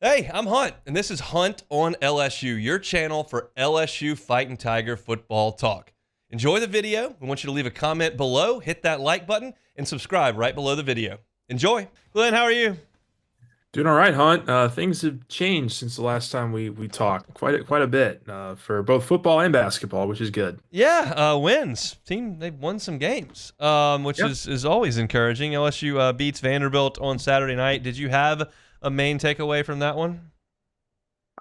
Hey, I'm Hunt, and this is Hunt on LSU, your channel for LSU Fighting Tiger football talk. Enjoy the video. We want you to leave a comment below, hit that like button, and subscribe right below the video. Enjoy. Glenn, how are you? Doing all right, Hunt. Things have changed since the last time we talked quite a bit for both football and basketball, which is good. Yeah, wins. Team, they've won some games, which Yeah. is always encouraging. LSU beats Vanderbilt on Saturday night. Did you have a main takeaway from that one?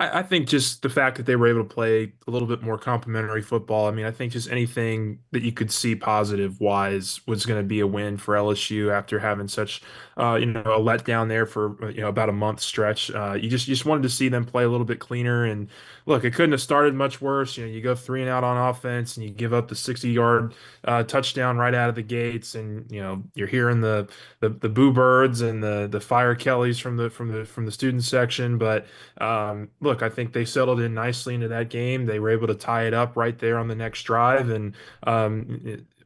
I think just the fact that they were able to play a little bit more complementary football. I mean, I think just anything that you could see positive wise was going to be a win for LSU after having such, a letdown there for about a month stretch. You just wanted to see them play a little bit cleaner. And look, it couldn't have started much worse. You go three and out on offense, and you give up the 60-yard touchdown right out of the gates, and you're hearing the boo birds and the fire Kellys from the student section, but. Look, I think they settled in nicely into that game. They were able to tie it up right there on the next drive, and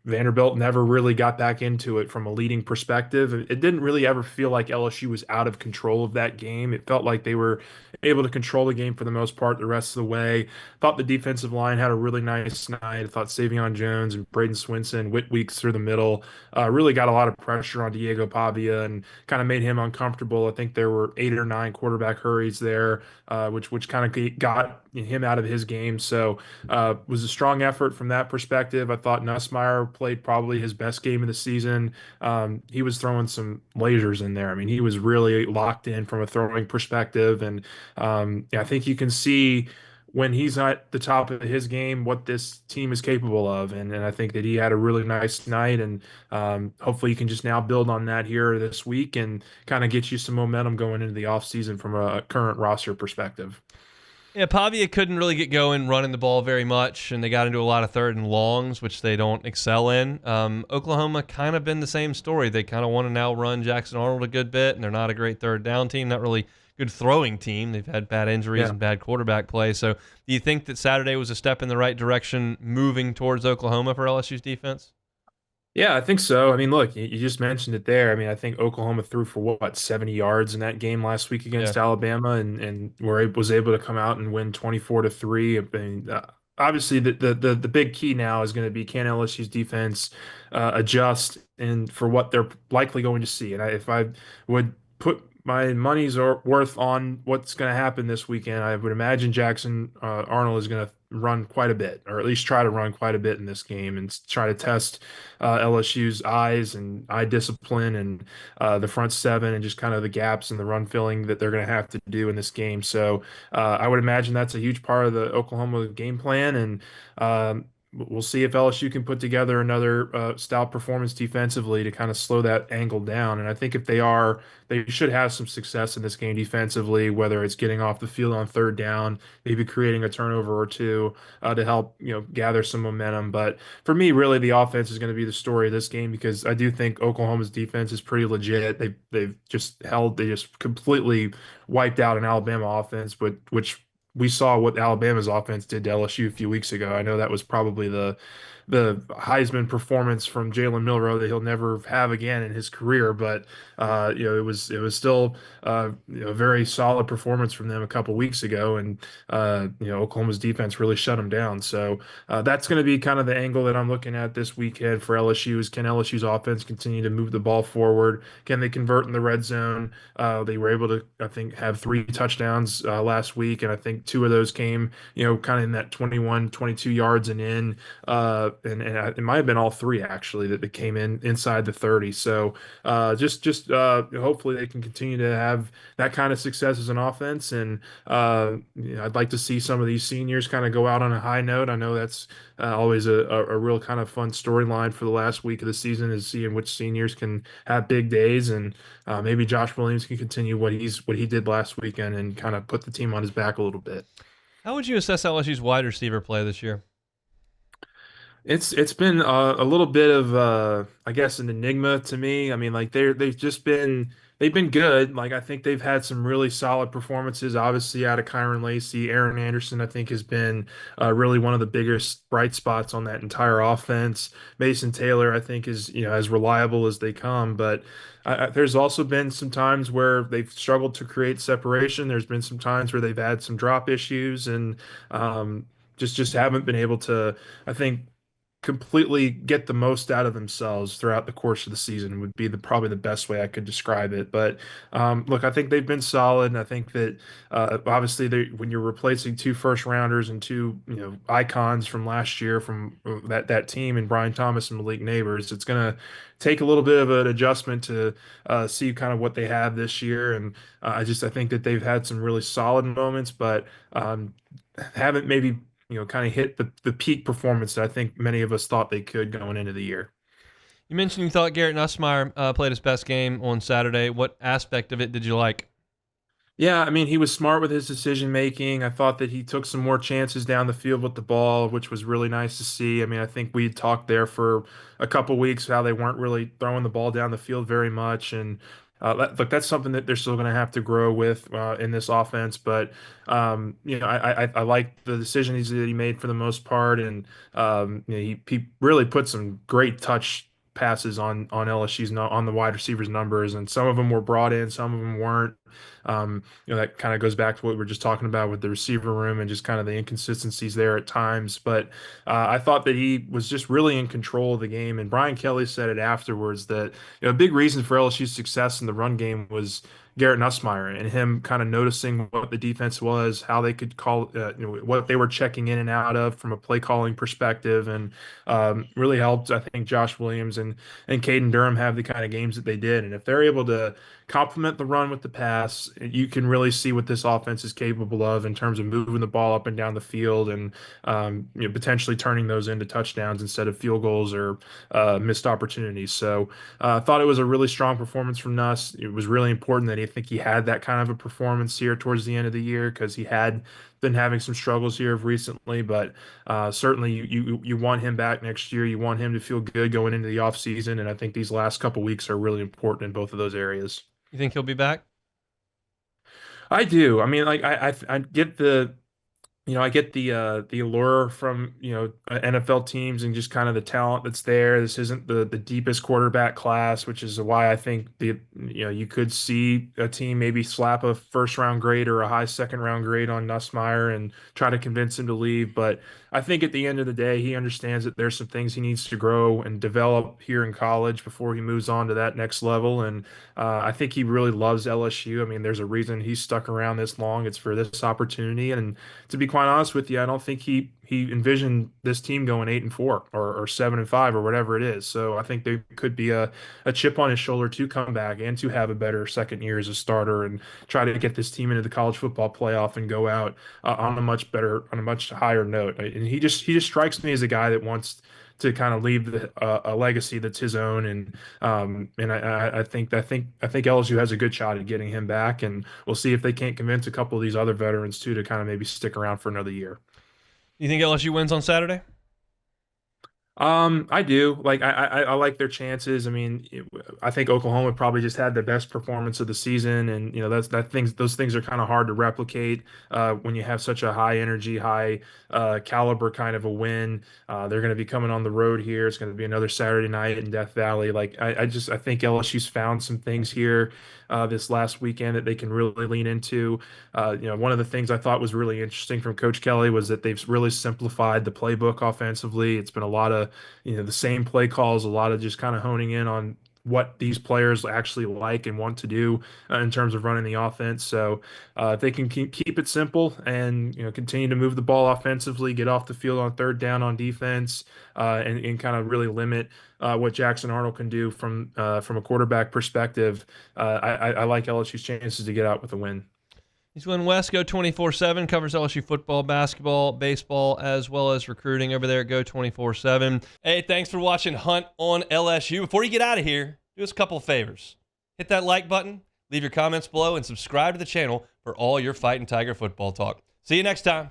Vanderbilt never really got back into it from a leading perspective. It didn't really ever feel like LSU was out of control of that game. It felt like they were able to control the game for the most part the rest of the way. Thought the defensive line had a really nice night. I thought Savion Jones and Braden Swinson, Weeks through the middle, really got a lot of pressure on Diego Pavia and kind of made him uncomfortable. I think there were 8 or 9 quarterback hurries there, which kind of got him out of his game. So was a strong effort from that perspective. I thought Nussmeier played probably his best game of the season. He was throwing some lasers in there. I mean, he was really locked in from a throwing perspective, and yeah, I think you can see when he's at the top of his game what this team is capable of, and I think that he had a really nice night, and hopefully you can just now build on that here this week and kind of get you some momentum going into the offseason from a current roster perspective. Yeah, Pavia couldn't really get going running the ball very much, and they got into a lot of third and longs, which they don't excel in. Oklahoma kind of been the same story. They kind of want to now run Jackson Arnold a good bit, and they're not a great third down team, not really good throwing team. They've had bad injuries Yeah. and bad quarterback play. So, do you think that Saturday was a step in the right direction moving towards Oklahoma for LSU's defense? Yeah, I think so. I mean, look, you just mentioned it there. I mean, I think Oklahoma threw for what, 70 yards in that game last week Yeah. against Alabama, and was able to come out and win 24-3. I mean, obviously the big key now is going to be, can LSU's defense adjust and for what they're likely going to see. And if I would put my money's worth on what's going to happen this weekend, I would imagine Jackson Arnold is going to run quite a bit, or at least try to run quite a bit in this game, and try to test LSU's eyes and eye discipline, and the front seven, and just kind of the gaps and the run filling that they're going to have to do in this game. So I would imagine that's a huge part of the Oklahoma game plan, and we'll see if LSU can put together another stout performance defensively to kind of slow that angle down. And I think if they are, they should have some success in this game defensively, whether it's getting off the field on third down, maybe creating a turnover or two to help gather some momentum. But for me, really, the offense is going to be the story of this game, because I do think Oklahoma's defense is pretty legit. They just completely wiped out an Alabama offense, but which we saw what Alabama's offense did to LSU a few weeks ago. I know that was probably the Heisman performance from Jalen Milroe that he'll never have again in his career, but it was still a very solid performance from them a couple weeks ago, and Oklahoma's defense really shut them down. So that's going to be kind of the angle that I'm looking at this weekend for LSU is, can LSU's offense continue to move the ball forward? Can they convert in the red zone? They were able to, I think, have 3 touchdowns last week, and I think 2 of those came, kind of in that 21, 22 yards and in. It might have been all three actually that came in inside the 30. So just hopefully they can continue to have that kind of success as an offense. And I'd like to see some of these seniors kind of go out on a high note. I know that's always a real kind of fun storyline for the last week of the season, is seeing which seniors can have big days, and maybe Josh Williams can continue what he did last weekend and kind of put the team on his back a little bit. How would you assess LSU's wide receiver play this year? It's been a little bit of I guess an enigma to me. I mean, like they've just been they've been good. Like I think they've had some really solid performances. Obviously, out of Kyron Lacey, Aaron Anderson, I think has been really one of the biggest bright spots on that entire offense. Mason Taylor, I think, is as reliable as they come. But there's also been some times where they've struggled to create separation. There's been some times where they've had some drop issues and just haven't been able to, I think, completely get the most out of themselves throughout the course of the season would be probably the best way I could describe it. But look, I think they've been solid, and I think that obviously when you're replacing two first rounders and two icons from last year from that team and Brian Thomas and Malik Neighbors, it's gonna take a little bit of an adjustment to see kind of what they have this year. And I think that they've had some really solid moments, but haven't maybe kind of hit the peak performance that I think many of us thought they could going into the year. You mentioned you thought Garrett Nussmeier played his best game on Saturday. What aspect of it did you like? Yeah, I mean, he was smart with his decision making. I thought that he took some more chances down the field with the ball, which was really nice to see. I mean, I think we talked there for a couple weeks how they weren't really throwing the ball down the field very much, and look, that's something that they're still going to have to grow with in this offense. But I like the decisions that he made for the most part, and he really put some great touch passes on LSU's on the wide receivers numbers, and some of them were brought in, some of them weren't. That kind of goes back to what we were just talking about with the receiver room and just kind of the inconsistencies there at times. But I thought that he was just really in control of the game. And Brian Kelly said it afterwards that a big reason for LSU's success in the run game was Garrett Nussmeier and him kind of noticing what the defense was, how they could call, what they were checking in and out of from a play calling perspective, and really helped, I think, Josh Williams and Caden Durham have the kind of games that they did. And if they're able to complement the run with the pass, you can really see what this offense is capable of in terms of moving the ball up and down the field and potentially turning those into touchdowns instead of field goals or missed opportunities. So I thought it was a really strong performance from Nuss. It was really important that I think he had that kind of a performance here towards the end of the year because he had been having some struggles here recently, but certainly you want him back next year. You want him to feel good going into the offseason, and I think these last couple weeks are really important in both of those areas. You think he'll be back? I do. I mean, like I get the allure from NFL teams and just kind of the talent that's there. This isn't the deepest quarterback class, which is why I think you could see a team maybe slap a first round grade or a high second round grade on Nussmeier and try to convince him to leave. But I think at the end of the day, he understands that there's some things he needs to grow and develop here in college before he moves on to that next level. And I think he really loves LSU. I mean, there's a reason he's stuck around this long. It's for this opportunity. And to be quite honest with you, I don't think he envisioned this team going 8-4 or 7-5 or whatever it is. So I think there could be a chip on his shoulder to come back and to have a better second year as a starter and try to get this team into the college football playoff and go out on a much higher note. And he just strikes me as a guy that wants to kind of leave a legacy that's his own, and I think LSU has a good shot at getting him back, and we'll see if they can't convince a couple of these other veterans too to kind of maybe stick around for another year. You think LSU wins on Saturday? I do. Like I like their chances. I mean, I think Oklahoma probably just had the best performance of the season, and those things are kind of hard to replicate when you have such a high energy, high caliber kind of a win. They're going to be coming on the road here. It's going to be another Saturday night in Death Valley. Like I think LSU's found some things here this last weekend that they can really lean into. One of the things I thought was really interesting from Coach Kelly was that they've really simplified the playbook offensively. It's been a lot of the same play calls, a lot of just kind of honing in on what these players actually like and want to do in terms of running the offense. So if they can keep it simple and continue to move the ball offensively, get off the field on third down on defense, and kind of really limit what Jackson Arnold can do from a quarterback perspective, I like LSU's chances to get out with a win. He's Glen West, Go 24/7, covers LSU football, basketball, baseball, as well as recruiting over there at Go 24/7. Hey, thanks for watching Hunt on LSU. Before you get out of here, do us a couple of favors. Hit that like button, leave your comments below, and subscribe to the channel for all your Fighting Tiger football talk. See you next time.